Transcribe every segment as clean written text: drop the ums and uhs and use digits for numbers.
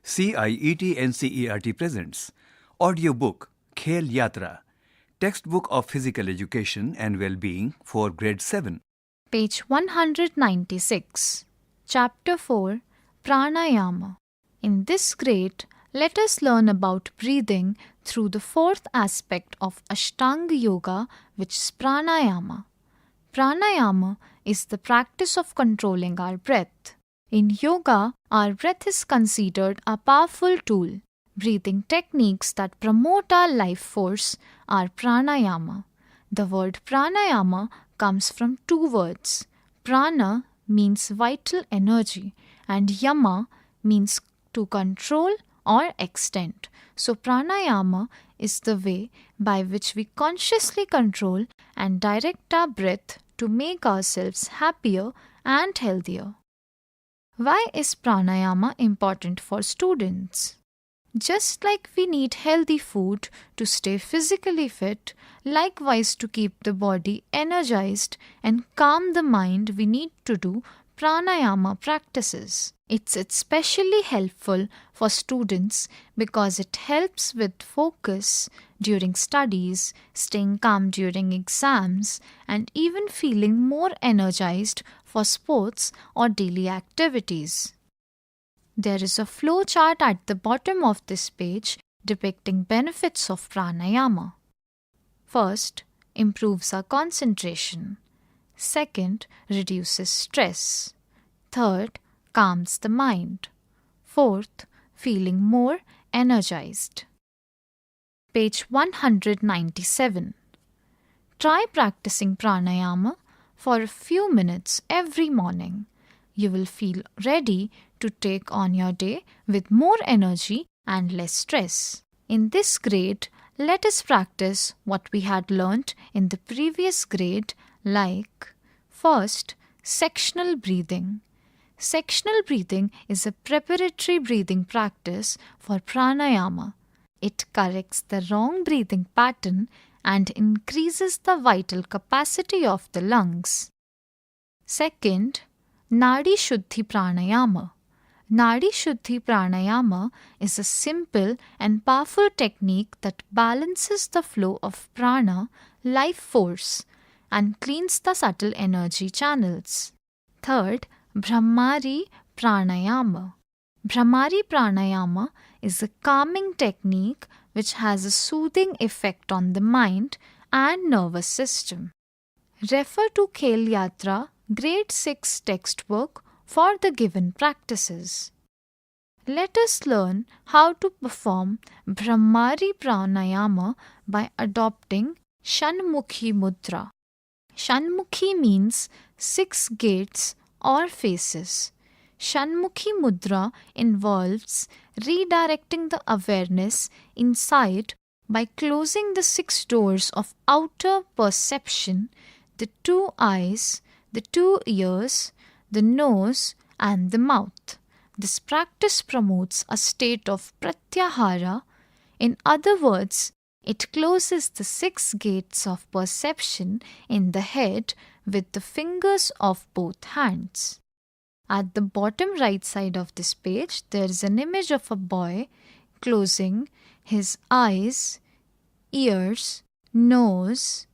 CIET NCERT presents audiobook Khel Yatra, textbook of physical education and well-being for grade 7. Page 196, Chapter 4, Pranayama. In this grade, let us learn about breathing through the fourth aspect of Ashtanga Yoga, which is Pranayama. Pranayama is the practice of controlling our breath. In yoga, our breath is considered a powerful tool. Breathing techniques that promote our life force are pranayama. The word pranayama comes from two words. Prana means vital energy and yama means to control or extend. So pranayama is the way by which we consciously control and direct our breath to make ourselves happier and healthier. Why is pranayama important for students? Just like we need healthy food to stay physically fit, likewise to keep the body energized and calm the mind, we need to do pranayama practices. It's especially helpful for students because it helps with focus during studies, staying calm during exams, and even feeling more energized for sports or daily activities. There is a flow chart at the bottom of this page depicting benefits of pranayama. First, improves our concentration. Second, reduces stress. Third, calms the mind. Fourth, feeling more energized. Page 197. Try practicing pranayama for a few minutes every morning. You will feel ready to take on your day with more energy and less stress. In this grade, let us practice what we had learnt in the previous grade, like first, sectional breathing. Sectional breathing is a preparatory breathing practice for pranayama. It corrects the wrong breathing pattern and increases the vital capacity of the lungs. Second, Nadi Shuddhi Pranayama. Nadi Shuddhi Pranayama is a simple and powerful technique that balances the flow of prana, life force, and cleans the subtle energy channels. Third, Brahmari Pranayama. Brahmari Pranayama is a calming technique which has a soothing effect on the mind and nervous system. Refer to Khel Yatra, Grade 6 textbook for the given practices. Let us learn how to perform Brahmari Pranayama by adopting Shanmukhi Mudra. Shanmukhi means 6 gates or faces. Shanmukhi Mudra involves redirecting the awareness inside by closing the 6 doors of outer perception, the 2 eyes, the 2 ears, the nose, and the mouth. This practice promotes a state of pratyahara. In other words, it closes the 6 gates of perception in the head with the fingers of both hands. At the bottom right side of this page, there is an image of a boy closing his eyes, ears, nose,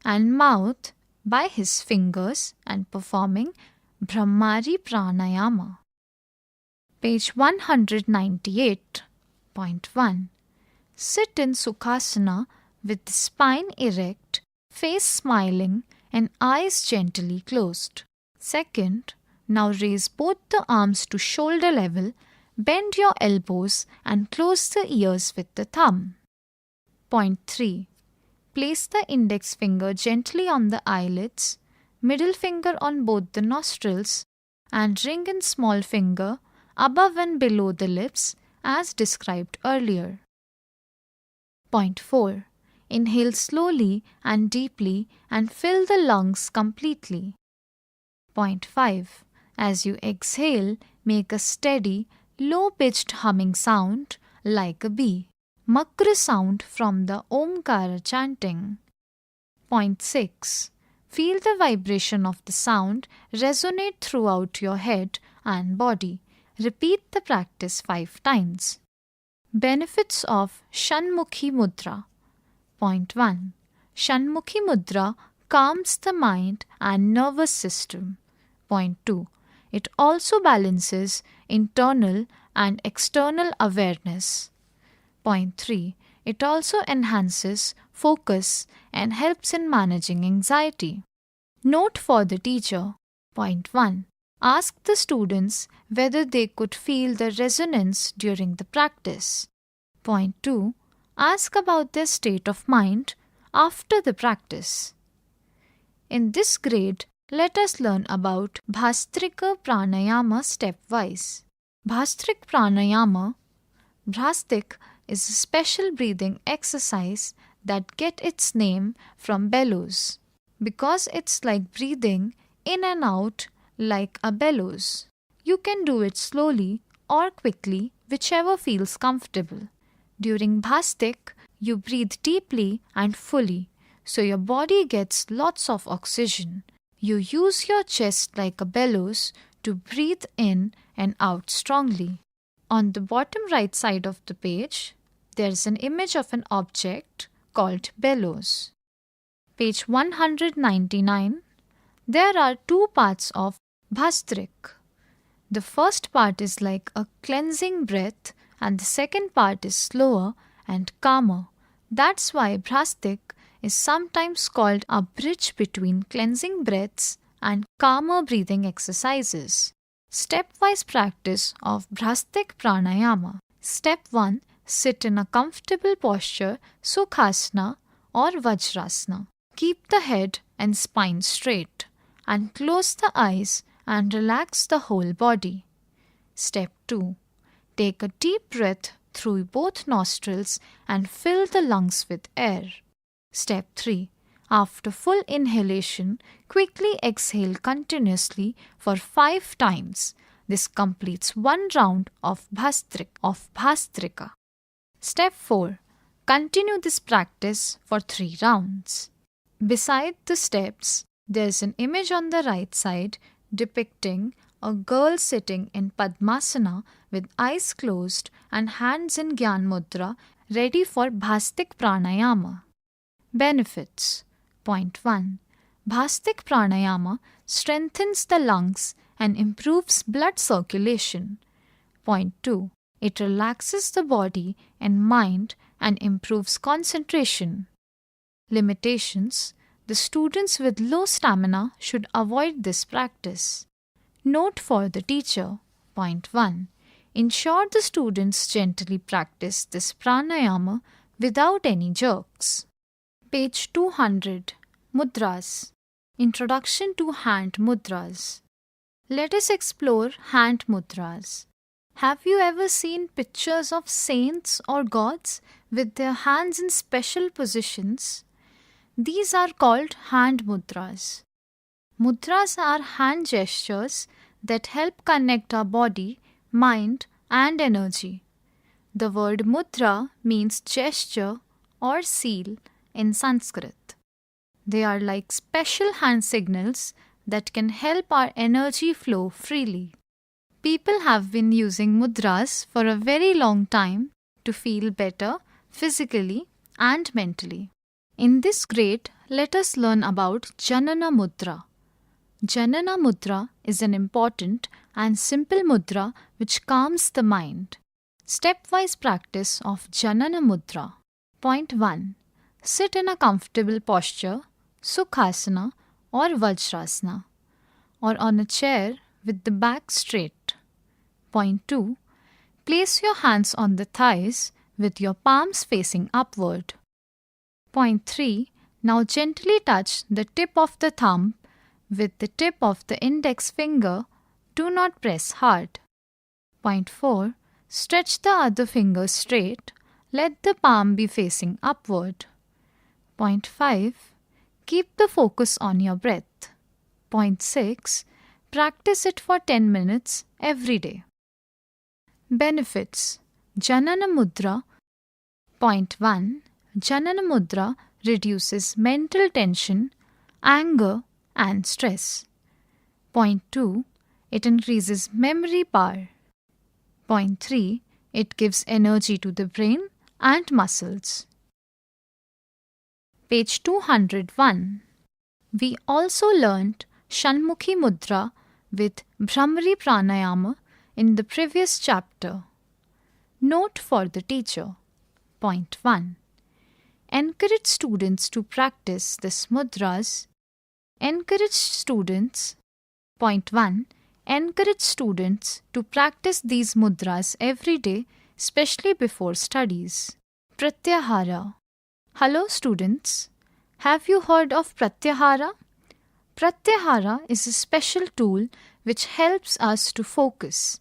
and mouth by his fingers and performing Brahmari Pranayama. Page 198.1. Sit in Sukhasana with the spine erect, face smiling, and eyes gently closed. Second, now raise both the arms to shoulder level, bend your elbows, and close the ears with the thumb. Point 3. Place the index finger gently on the eyelids, middle finger on both the nostrils, and ring and small finger above and below the lips as described earlier. Point 4. Inhale slowly and deeply and fill the lungs completely. Point 5. As you exhale, make a steady, low-pitched humming sound like a bee. Makra sound from the Omkara chanting. Point 6. Feel the vibration of the sound resonate throughout your head and body. Repeat the practice 5 times. Benefits of Shanmukhi Mudra. Point 1. Shanmukhi Mudra calms the mind and nervous system. Point 2. It also balances internal and external awareness. Point 3. It also enhances focus and helps in managing anxiety. Note for the teacher. Point 1. Ask the students whether they could feel the resonance during the practice. Point 2. Ask about their state of mind after the practice. In this grade, let us learn about Bhastrika Pranayama stepwise. Bhastrik Pranayama. Bhastik is a special breathing exercise that gets its name from bellows, because it's like breathing in and out like a bellows. You can do it slowly or quickly, whichever feels comfortable. During Bhastik, you breathe deeply and fully, so your body gets lots of oxygen. You use your chest like a bellows to breathe in and out strongly. On the bottom right side of the page, there's an image of an object called bellows. Page 199. There are 2 parts of Bhastrik. The first part is like a cleansing breath and the second part is slower and calmer. That's why Bhastik is sometimes called a bridge between cleansing breaths and calmer breathing exercises. Stepwise practice of Bhastik Pranayama. Step 1. Sit in a comfortable posture, Sukhasana or Vajrasana. Keep the head and spine straight and close the eyes and relax the whole body. Step 2. Take a deep breath through both nostrils and fill the lungs with air. Step 3. After full inhalation, quickly exhale continuously for 5 times. This completes 1 round of Bhastrika. Step 4. Continue this practice for 3 rounds. Beside the steps, there is an image on the right side depicting a girl sitting in Padmasana with eyes closed and hands in Gyan Mudra, ready for Bhastik Pranayama. Benefits. Point 1. Bhastik Pranayama strengthens the lungs and improves blood circulation. Point 2. It relaxes the body and mind and improves concentration. Limitations. The students with low stamina should avoid this practice. Note for the teacher. Point 1. Ensure the students gently practice this pranayama without any jerks. Page 200. Mudras. Introduction to Hand Mudras. Let us explore hand mudras. Have you ever seen pictures of saints or gods with their hands in special positions? These are called hand mudras. Mudras are hand gestures that help connect our body, mind, and energy. The word mudra means gesture or seal in Sanskrit. They are like special hand signals that can help our energy flow freely. People have been using mudras for a very long time to feel better physically and mentally. In this grade, let us learn about Janana Mudra. Janana Mudra is an important and simple mudra which calms the mind. Stepwise practice of Janana Mudra. Point 1. Sit in a comfortable posture, Sukhasana or Vajrasana, or on a chair with the back straight. Point 2. Place your hands on the thighs with your palms facing upward. Point 3. Now gently touch the tip of the thumb with the tip of the index finger. Do not press hard. Point 4. Stretch the other finger straight. Let the palm be facing upward. Point 5. Keep the focus on your breath. Point 6. Practice it for 10 minutes every day. Benefits. Janana Mudra. Point 1. Janana Mudra reduces mental tension, anger, and stress. Point 2. It increases memory power. Point 3. It gives energy to the brain and muscles. Page 201. We also learnt Shanmukhi Mudra with Bhramari Pranayama in the previous chapter. Note for the teacher. Point 1. Encourage students to practice this mudras. Encourage students. Point 1. Encourage students to practice these mudras every day, especially before studies. Pratyahara. Hello students. Have you heard of Pratyahara? Pratyahara is a special tool which helps us to focus.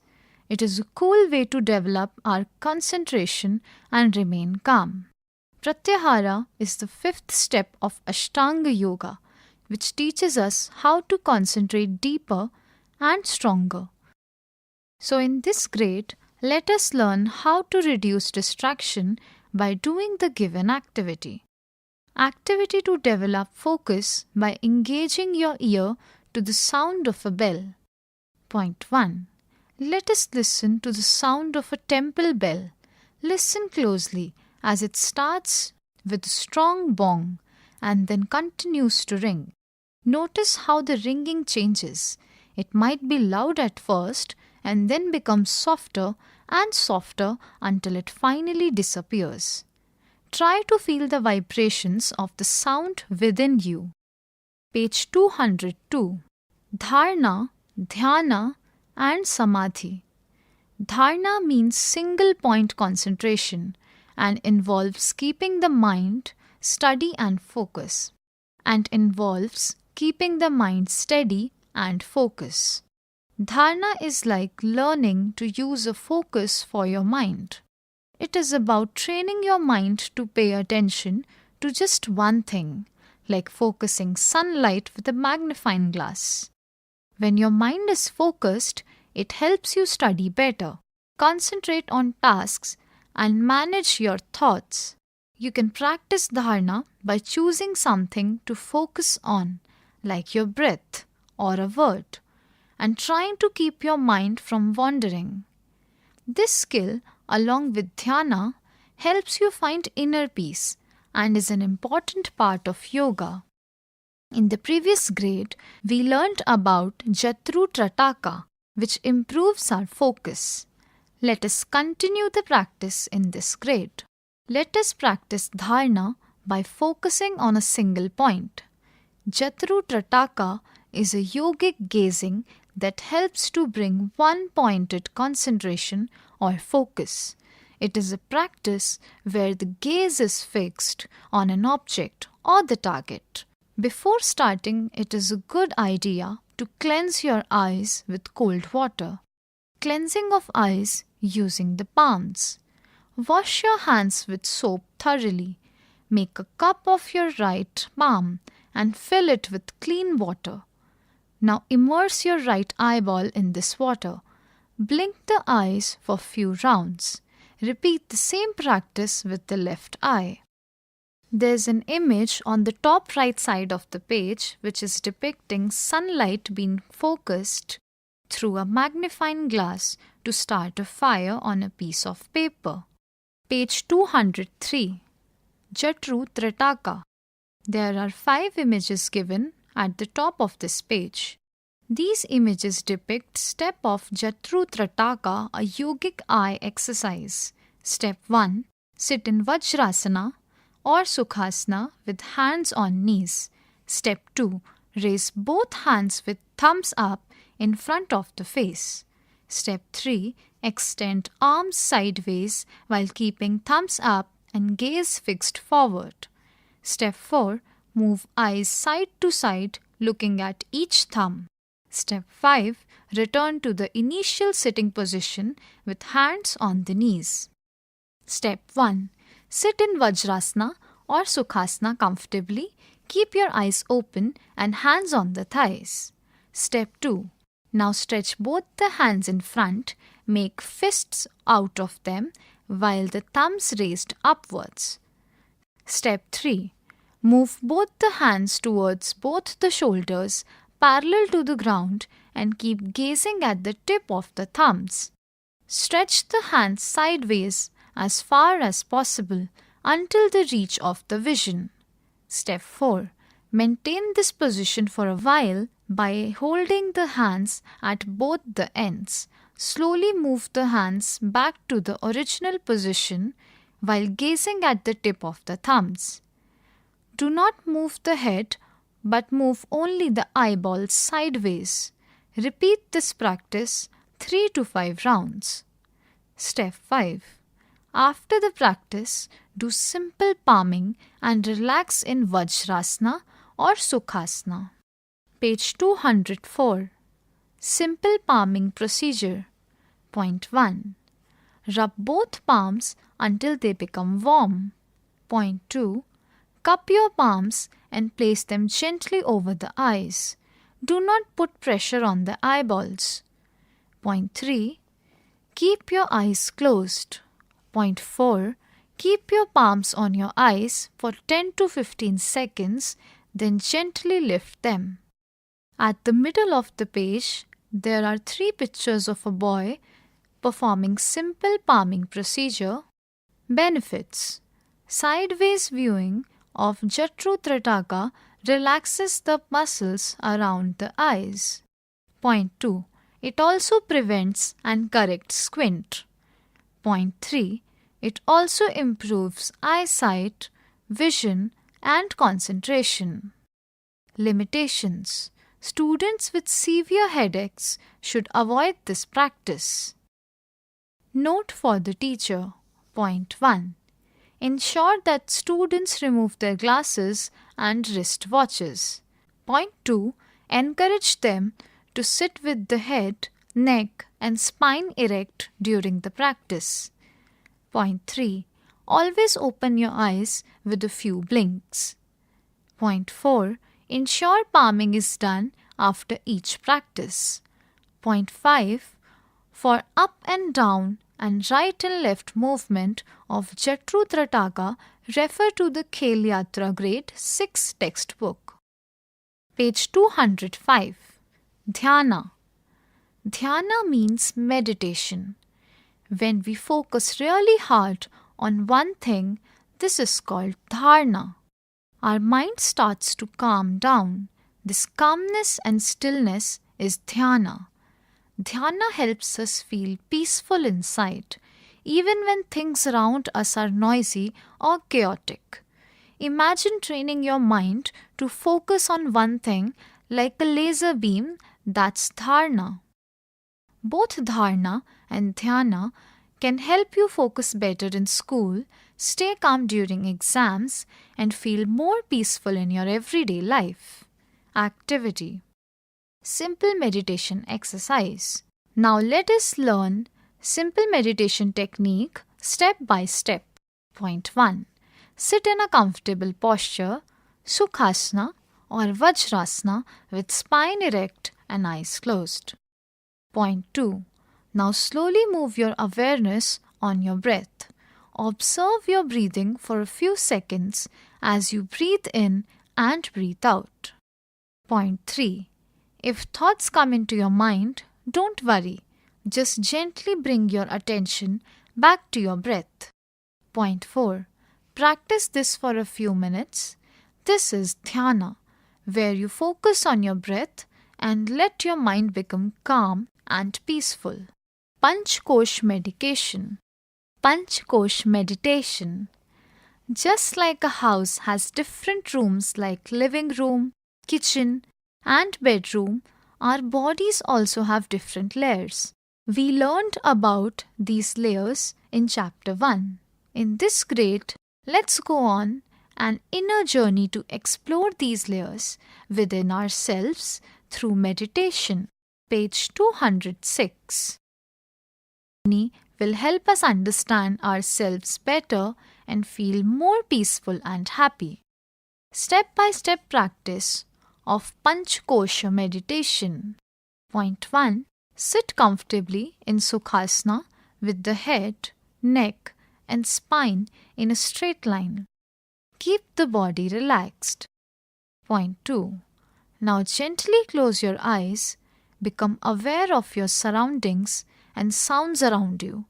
It is a cool way to develop our concentration and remain calm. Pratyahara is the 5th step of Ashtanga Yoga, which teaches us how to concentrate deeper and stronger. So in this grade, let us learn how to reduce distraction by doing the given activity. Activity to develop focus by engaging your ear to the sound of a bell. Point 1. Let us listen to the sound of a temple bell. Listen closely as it starts with a strong bong and then continues to ring. Notice how the ringing changes. It might be loud at first and then becomes softer and softer until it finally disappears. Try to feel the vibrations of the sound within you. Page 202. Dharana, Dhyana and Samadhi. Dharana means single point concentration and involves keeping the mind steady and focus. Dharana is like learning to use a focus for your mind. It is about training your mind to pay attention to just one thing, like focusing sunlight with a magnifying glass. When your mind is focused, it helps you study better, concentrate on tasks, and manage your thoughts. You can practice dharana by choosing something to focus on, like your breath or a word, and trying to keep your mind from wandering. This skill, along with dhyana, helps you find inner peace and is an important part of yoga. In the previous grade, we learnt about Jatru Trataka, which improves our focus. Let us continue the practice in this grade. Let us practice dharana by focusing on a single point. Jatru Trataka is a yogic gazing that helps to bring one-pointed concentration or focus. It is a practice where the gaze is fixed on an object or the target. Before starting, it is a good idea to cleanse your eyes with cold water. Cleansing of eyes using the palms. Wash your hands with soap thoroughly. Make a cup of your right palm and fill it with clean water. Now immerse your right eyeball in this water. Blink the eyes for few rounds. Repeat the same practice with the left eye. There's an image on the top right side of the page which is depicting sunlight being focused through a magnifying glass to start a fire on a piece of paper. Page 203. Jatru Trataka. There are 5 images given at the top of this page. These images depict step of Jatru Trataka, a yogic eye exercise. Step 1. Sit in Vajrasana or Sukhasana with hands on knees. Step 2. Raise both hands with thumbs up in front of the face. Step 3. Extend arms sideways while keeping thumbs up and gaze fixed forward. Step 4. Move eyes side to side looking at each thumb. Step 5. Return to the initial sitting position with hands on the knees. Step 1. Sit in Vajrasana or Sukhasana comfortably. Keep your eyes open and hands on the thighs. Step 2. Now stretch both the hands in front. Make fists out of them while the thumbs raised upwards. Step 3. Move both the hands towards both the shoulders parallel to the ground and keep gazing at the tip of the thumbs. Stretch the hands sideways as far as possible until the reach of the vision. Step 4. Maintain this position for a while by holding the hands at both the ends. Slowly move the hands back to the original position while gazing at the tip of the thumbs. Do not move the head but move only the eyeballs sideways. Repeat this practice 3 to 5 rounds. Step 5. After the practice, do simple palming and relax in Vajrasana or Sukhasana. Page 204. Simple palming procedure. Point 1. Rub both palms until they become warm. Point 2. Cup your palms and place them gently over the eyes. Do not put pressure on the eyeballs. Point 3. Keep your eyes closed. Point 4. Keep your palms on your eyes for 10 to 15 seconds, then gently lift them. At the middle of the page, there are 3 pictures of a boy performing simple palming procedure. Benefits. Sideways viewing of Jatru relaxes the muscles around the eyes. Point 2. It also prevents and corrects squint. Point 3. It also improves eyesight, vision, and concentration. Limitations. Students with severe headaches should avoid this practice. Note for the teacher. Point 1. Ensure that students remove their glasses and wristwatches. Point 2. Encourage them to sit with the head, neck, and spine erect during the practice. Point 3. Always open your eyes with a few blinks. Point 4. Ensure palming is done after each practice. Point 5. For up and down and right and left movement of Jatru, refer to the Khel Yatra Grade 6 textbook. Page 205. Dhyana. Dhyana means meditation. When we focus really hard on one thing, this is called dharana. Our mind starts to calm down. This calmness and stillness is dhyana. Dhyana helps us feel peaceful inside, even when things around us are noisy or chaotic. Imagine training your mind to focus on one thing like a laser beam. That's dharana. Both dharana and dhyana can help you focus better in school, stay calm during exams, and feel more peaceful in your everyday life. Activity. Simple meditation exercise. Now let us learn simple meditation technique step by step. Point 1. Sit in a comfortable posture, Sukhasana or Vajrasana with spine erect and eyes closed. Point 2. Now slowly move your awareness on your breath. Observe your breathing for a few seconds as you breathe in and breathe out. Point 3. If thoughts come into your mind, don't worry. Just gently bring your attention back to your breath. Point 4. Practice this for a few minutes. This is dhyana, where you focus on your breath and let your mind become calm and peaceful. Panchkosh meditation. Panchkosh meditation. Just like a house has different rooms like living room, kitchen, and bedroom, our bodies also have different layers. We learned about these layers in chapter 1. In this grade, let's go on an inner journey to explore these layers within ourselves through meditation. Page 206. Will help us understand ourselves better and feel more peaceful and happy. Step-by-step practice of Panchkosha meditation. Point 1. Sit comfortably in Sukhasana with the head, neck, and spine in a straight line. Keep the body relaxed. Point 2. Now gently close your eyes, become aware of your surroundings and sounds around you.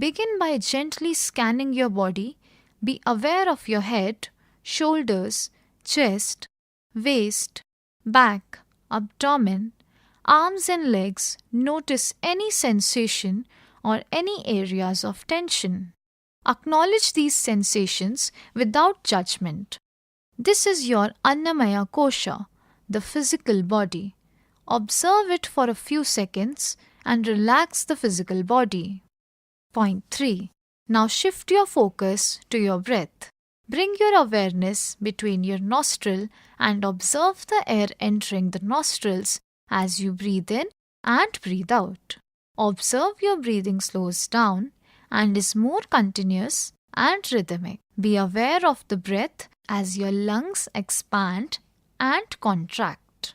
Begin by gently scanning your body. Be aware of your head, shoulders, chest, waist, back, abdomen, arms and legs. Notice any sensation or any areas of tension. Acknowledge these sensations without judgment. This is your Annamaya Kosha, the physical body. Observe it for a few seconds and relax the physical body. Point 3. Now shift your focus to your breath. Bring your awareness between your nostril and observe the air entering the nostrils as you breathe in and breathe out. Observe your breathing slows down and is more continuous and rhythmic. Be aware of the breath as your lungs expand and contract.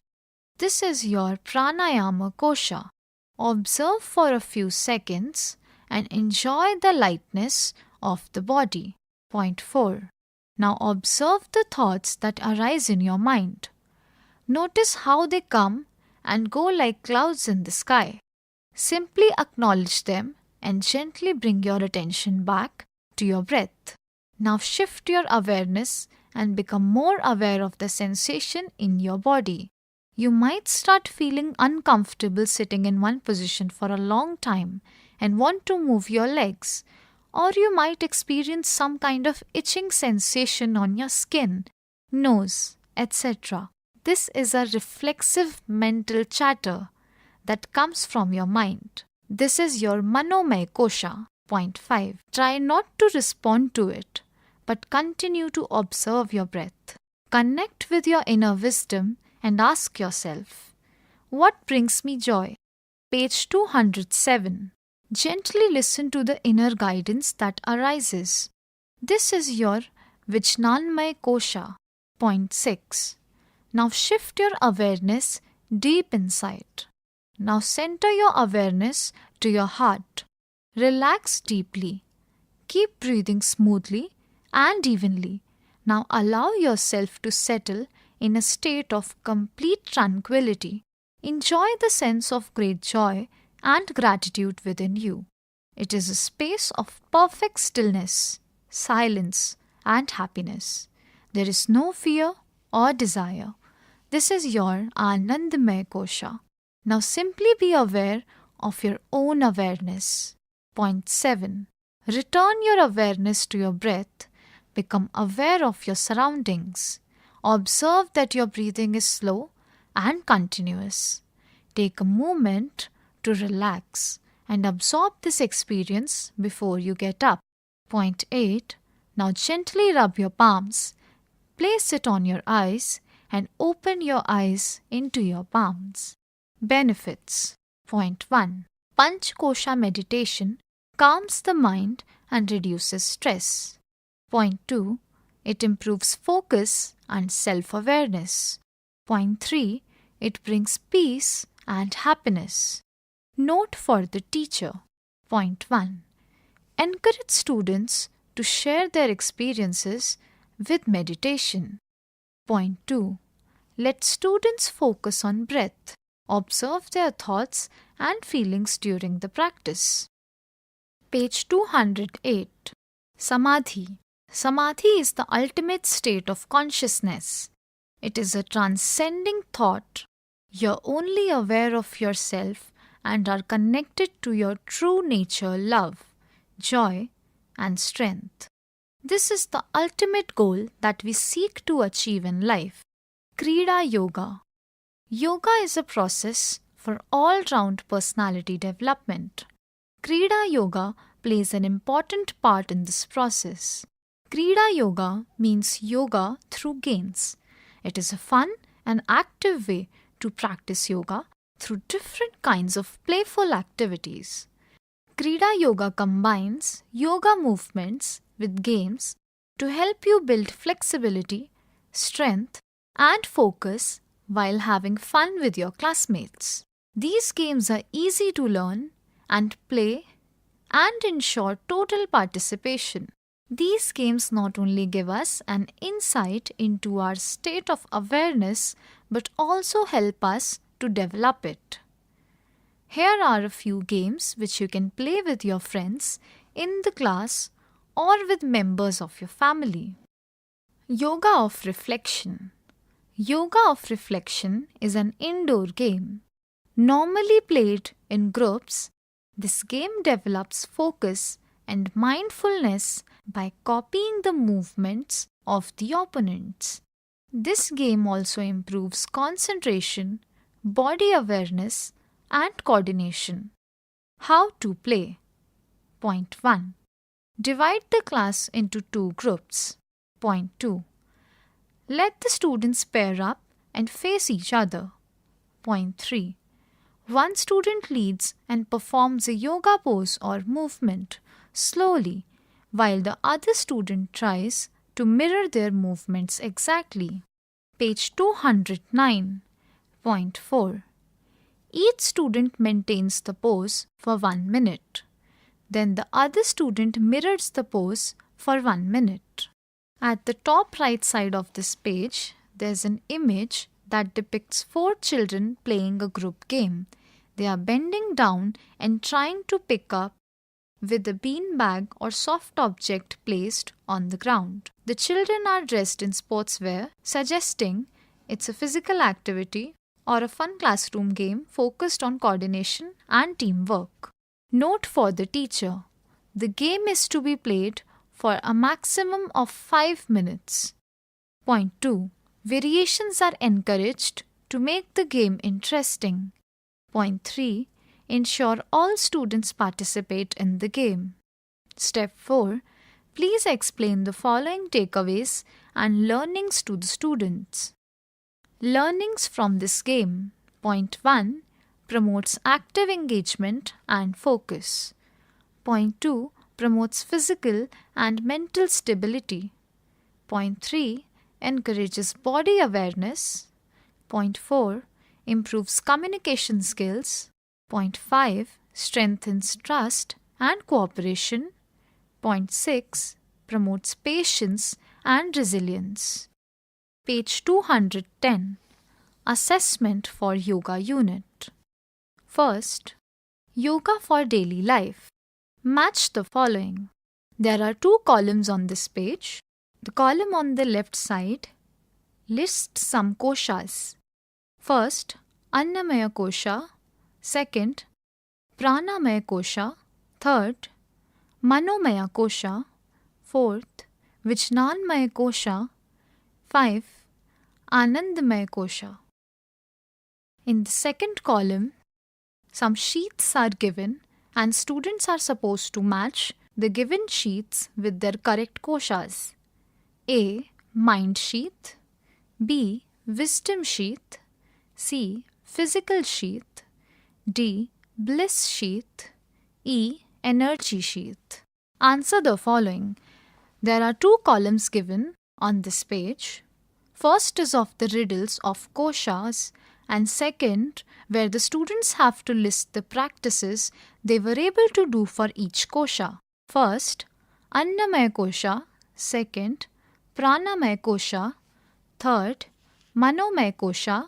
This is your Pranayama Kosha. Observe for a few seconds and enjoy the lightness of the body. Point 4. Now observe the thoughts that arise in your mind. Notice how they come and go like clouds in the sky. Simply acknowledge them and gently bring your attention back to your breath. Now shift your awareness and become more aware of the sensation in your body. You might start feeling uncomfortable sitting in one position for a long time and want to move your legs, or you might experience some kind of itching sensation on your skin, nose, etc. This is a reflexive mental chatter that comes from your mind. This is your Manomay Kosha. Point 5. Try not to respond to it, but continue to observe your breath. Connect with your inner wisdom and ask yourself, what brings me joy? Page 207. Gently listen to the inner guidance that arises. This is your Vijnanmay Kosha. Point 6. Now shift your awareness deep inside. Now center your awareness to your heart. Relax deeply. Keep breathing smoothly and evenly. Now allow yourself to settle in a state of complete tranquility. Enjoy the sense of great joy and gratitude within you. It is a space of perfect stillness, silence, and happiness. There is no fear or desire. This is your Anandamay Kosha. Now simply be aware of your own awareness. Point 7. Return your awareness to your breath. Become aware of your surroundings. Observe that your breathing is slow and continuous. Take a moment to relax and absorb this experience before you get up. Point 8. Now gently rub your palms. Place it on your eyes and open your eyes into your palms. Benefits. Point 1. Panch Kosha meditation calms the mind and reduces stress. Point 2. It improves focus and self-awareness. Point 3. It brings peace and happiness. Note for the teacher. Point 1. Encourage students to share their experiences with meditation. Point 2. Let students focus on breath. Observe their thoughts and feelings during the practice. Page 208. Samadhi. Samadhi is the ultimate state of consciousness. It is a transcending thought. You're only aware of yourself and are connected to your true nature, love, joy, and strength. This is the ultimate goal that we seek to achieve in life. Krida Yoga. Yoga is a process for all-round personality development. Krida Yoga plays an important part in this process. Krida Yoga means yoga through games. It is a fun and active way to practice yoga through different kinds of playful activities. Krida Yoga combines yoga movements with games to help you build flexibility, strength, and focus while having fun with your classmates. These games are easy to learn and play and ensure total participation. These games not only give us an insight into our state of awareness but also help us to develop it. Here are a few games which you can play with your friends in the class or with members of your family. Yoga of Reflection. Yoga of Reflection is an indoor game. Normally played in groups, this game develops focus and mindfulness by copying the movements of the opponents. This game also improves concentration, body awareness, and coordination. How to play? Point 1. Divide the class into 2 groups. Point 2. Let the students pair up and face each other. Point 3. One student leads and performs a yoga pose or movement slowly, while the other student tries to mirror their movements exactly. Page 209. Point 4. Each student maintains the pose for 1 minute. Then the other student mirrors the pose for 1 minute. At the top right side of this page, there's an image that depicts 4 children playing a group game. They are bending down and trying to pick up with a beanbag or soft object placed on the ground. The children are dressed in sportswear, suggesting it's a physical activity or a fun classroom game focused on coordination and teamwork. Note for the teacher: the game is to be played for a maximum of 5 minutes. Point 2. Variations are encouraged to make the game interesting. Point 3. Ensure all students participate in the game. Step 4. Please explain the following takeaways and learnings to the students. Learnings from this game. Point 1. Promotes active engagement and focus. Point 2. Promotes physical and mental stability. Point 3. Encourages body awareness. Point 4. Improves communication skills. Point 5. Strengthens trust and cooperation. Point 6. Promotes patience and resilience. Page 210. Assessment for Yoga Unit. First, Yoga for Daily Life. Match the following. There are 2 columns on this page. The column on the left side lists some koshas. First, Annamaya Kosha. Second, Pranamaya Kosha. Third, Manomaya Kosha. Fourth, Vijnanmaya Kosha. 5. Anandamaya Kosha. In the second column, some sheets are given and students are supposed to match the given sheets with their correct koshas. A. Mind sheath. B. Wisdom sheath. C. Physical sheath. D. Bliss sheath. E. Energy sheath. Answer the following. There are 2 columns given on this page. First is of the riddles of koshas, and second where the students have to list the practices they were able to do for each kosha. First, Annamaya Kosha. Second, Pranamaya Kosha. Third, Manomaya Kosha.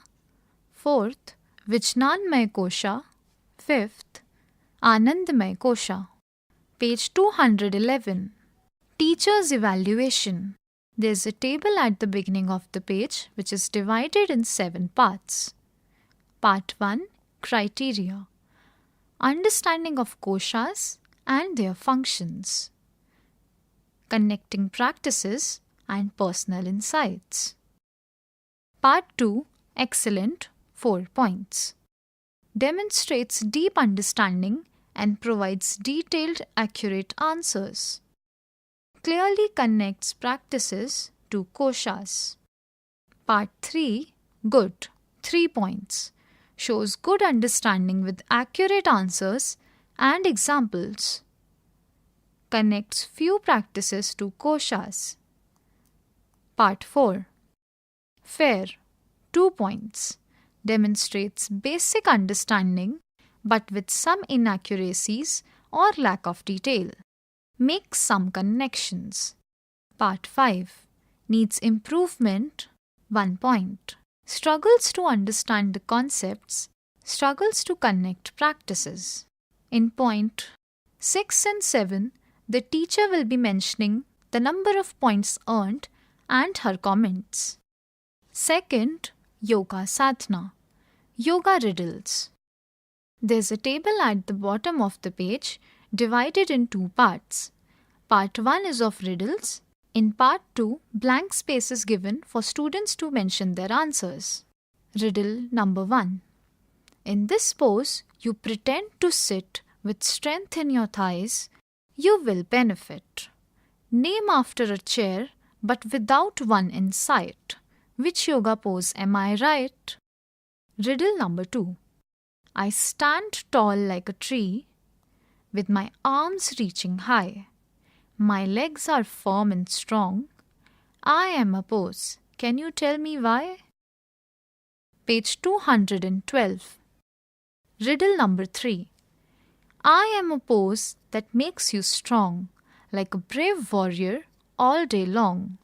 Fourth, Vijnanmaya Kosha. Fifth, Anandamaya Kosha. Page 211. Teacher's Evaluation. There is a table at the beginning of the page which is divided in 7 parts. Part 1. Criteria. Understanding of koshas and their functions. Connecting practices and personal insights. Part 2. Excellent. 4 points. Demonstrates deep understanding and provides detailed, accurate answers. Clearly connects practices to koshas. Part 3. Good. 3 points. Shows good understanding with accurate answers and examples. Connects few practices to koshas. Part 4. Fair. 2 points. Demonstrates basic understanding but with some inaccuracies or lack of detail. Makes some connections. Part 5. Needs improvement. 1 point. Struggles to understand the concepts struggles to connect practices. In point 6 and 7, the teacher will be mentioning the number of points earned and her comments. Second, Yoga Sadhana, Yoga Riddles. There's a table at the bottom of the page divided in two parts. Part 1 is of riddles. In Part 2, blank space is given for students to mention their answers. Riddle number 1. In this pose, you pretend to sit with strength in your thighs. You will benefit. Name after a chair, but without one in sight. Which yoga pose am I right? Riddle number 2. I stand tall like a tree, with my arms reaching high. My legs are firm and strong. I am a pose. Can you tell me why? Page 212. Riddle number 3. I am a pose that makes you strong, like a brave warrior all day long.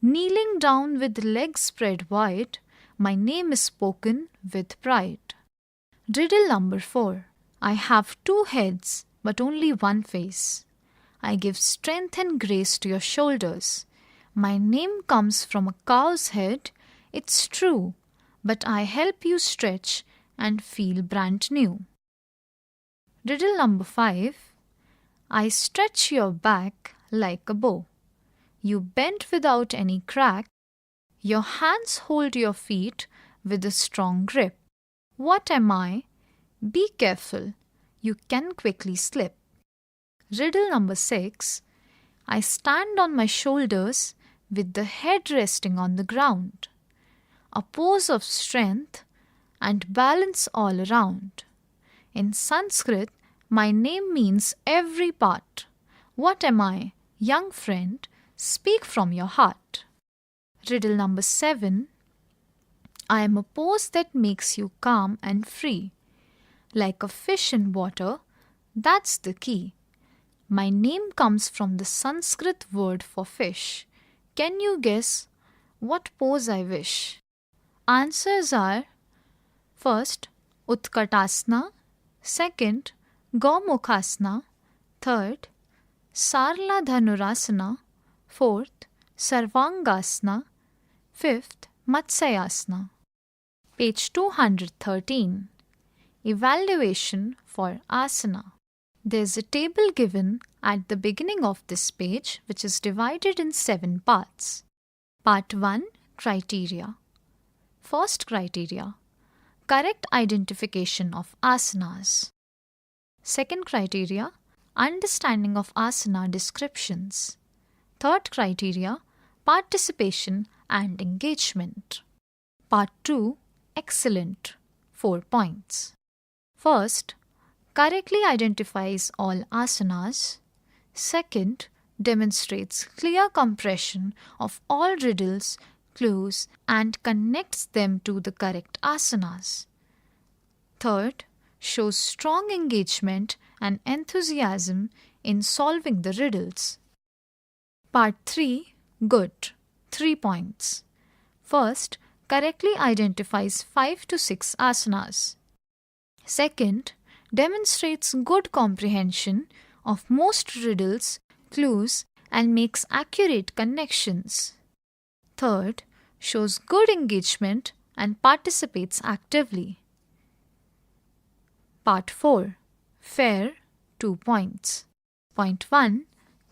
Kneeling down with legs spread wide, my name is spoken with pride. Riddle number 4. I have 2 heads, but only one face. I give strength and grace to your shoulders. My name comes from a cow's head. It's true, but I help you stretch and feel brand new. Riddle number 5. I stretch your back like a bow. You bend without any crack. Your hands hold your feet with a strong grip. What am I? Be careful. You can quickly slip. Riddle number 6. I stand on my shoulders with the head resting on the ground. A pose of strength and balance all around. In Sanskrit, my name means every part. What am I? Young friend, speak from your heart. Riddle number 7. I am a pose that makes you calm and free. Like a fish in water, that's the key. My name comes from the Sanskrit word for fish. Can you guess what pose I wish? Answers are: first, Utkatasana; second, Gomukhasana; third, Sarla Dhanurasana; fourth, Sarvangasana; fifth, Matsyasana. Page 213. Evaluation for asana. There's a table given at the beginning of this page which is divided in 7 parts. Part 1, Criteria. First criteria, correct identification of asanas. Second criteria, understanding of asana descriptions. Third criteria, participation and engagement. Part 2, excellent, 4 points. First, correctly identifies all asanas. Second, demonstrates clear compression of all riddles, clues, and connects them to the correct asanas. Third, shows strong engagement and enthusiasm in solving the riddles. Part 3, good, 3 points. First, correctly identifies 5 to 6 asanas. Second, demonstrates good comprehension of most riddles, clues, and makes accurate connections. Third, shows good engagement and participates actively. Part 4, fair, 2 points. Point 1,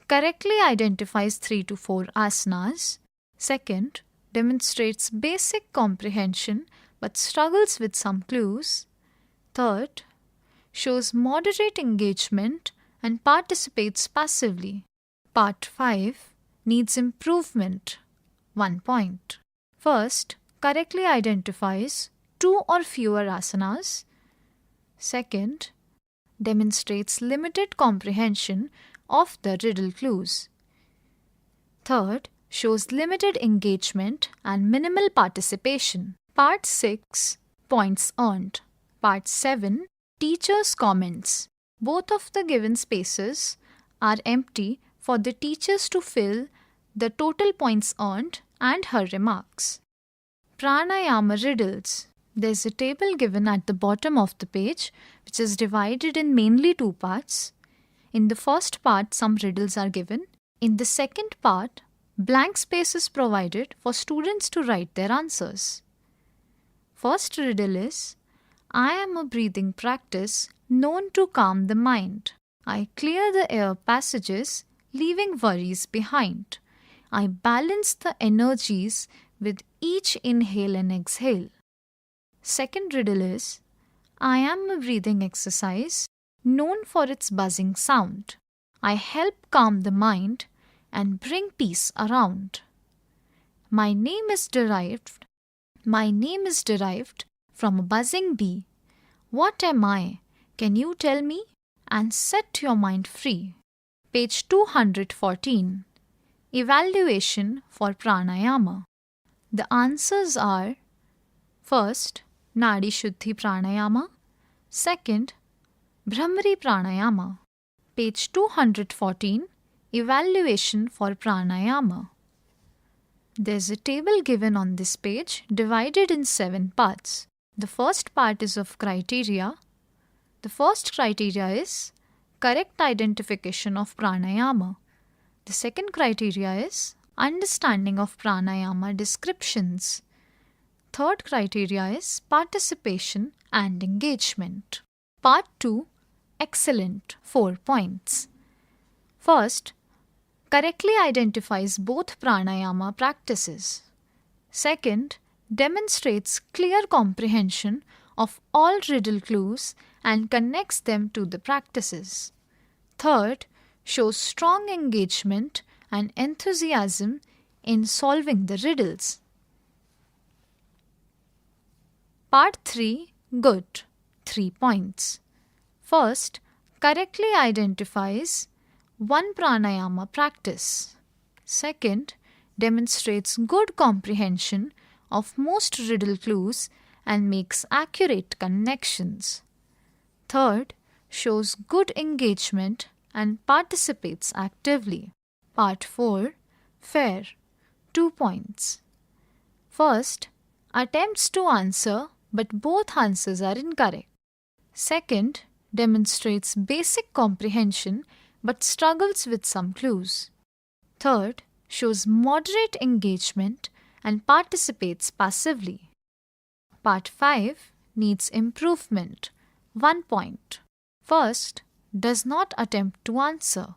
correctly identifies 3 to 4 asanas. Second, demonstrates basic comprehension but struggles with some clues. Third, shows moderate engagement and participates passively. Part 5, needs improvement, 1 point. First, correctly identifies 2 or fewer asanas. Second, demonstrates limited comprehension of the riddle clues. Third, shows limited engagement and minimal participation. Part 6, points earned. Part 7, teacher's comments. Both of the given spaces are empty for the teachers to fill the total points earned and her remarks. Pranayama riddles. There's a table given at the bottom of the page which is divided in mainly two parts. In the first part, some riddles are given. In the second part, blank space is provided for students to write their answers. First riddle is, I am a breathing practice known to calm the mind. I clear the air passages, leaving worries behind. I balance the energies with each inhale and exhale. Second riddle is, I am a breathing exercise known for its buzzing sound. I help calm the mind and bring peace around. My name is derived from a buzzing bee. What am I? Can you tell me? And set your mind free. Page 214. Evaluation for Pranayama. The answers are: first, Nadi Shuddhi Pranayama. Second, Bhramari Pranayama. Page 214. Evaluation for Pranayama. There's a table given on this page divided in 7 parts. The first part is of criteria. The first criteria is correct identification of pranayama. The second criteria is understanding of pranayama descriptions. Third criteria is participation and engagement. Part 2, excellent, 4 points. First, correctly identifies both pranayama practices. Second, demonstrates clear comprehension of all riddle clues and connects them to the practices. Third, shows strong engagement and enthusiasm in solving the riddles. Part 3, good, 3 points. First, correctly identifies one pranayama practice. Second, demonstrates good comprehension of most riddle clues and makes accurate connections. Third, shows good engagement and participates actively. Part 4, fair, 2 points. First, attempts to answer but both answers are incorrect. Second, demonstrates basic comprehension but struggles with some clues. Third, shows moderate engagement and participates passively. Part 5 needs improvement, 1 point. First, does not attempt to answer.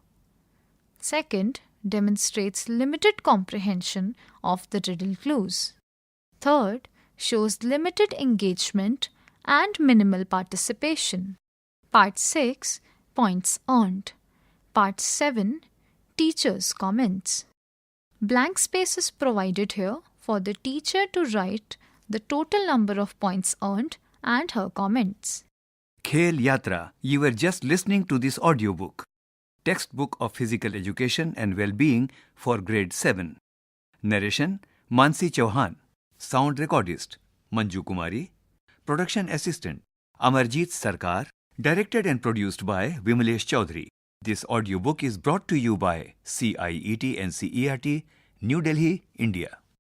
Second, demonstrates limited comprehension of the riddle clues. Third, shows limited engagement and minimal participation. Part 6, points earned. Part 7, teacher's comments. Blank space is provided here for the teacher to write the total number of points earned and her comments. Khel Yatra, you were just listening to this audiobook. Textbook of Physical Education and Well-Being for Grade 7. Narration, Mansi Chauhan. Sound recordist, Manju Kumari. Production assistant, Amarjeet Sarkar. Directed and produced by Vimalesh Chaudhary. This audiobook is brought to you by CIET NCERT, New Delhi, India.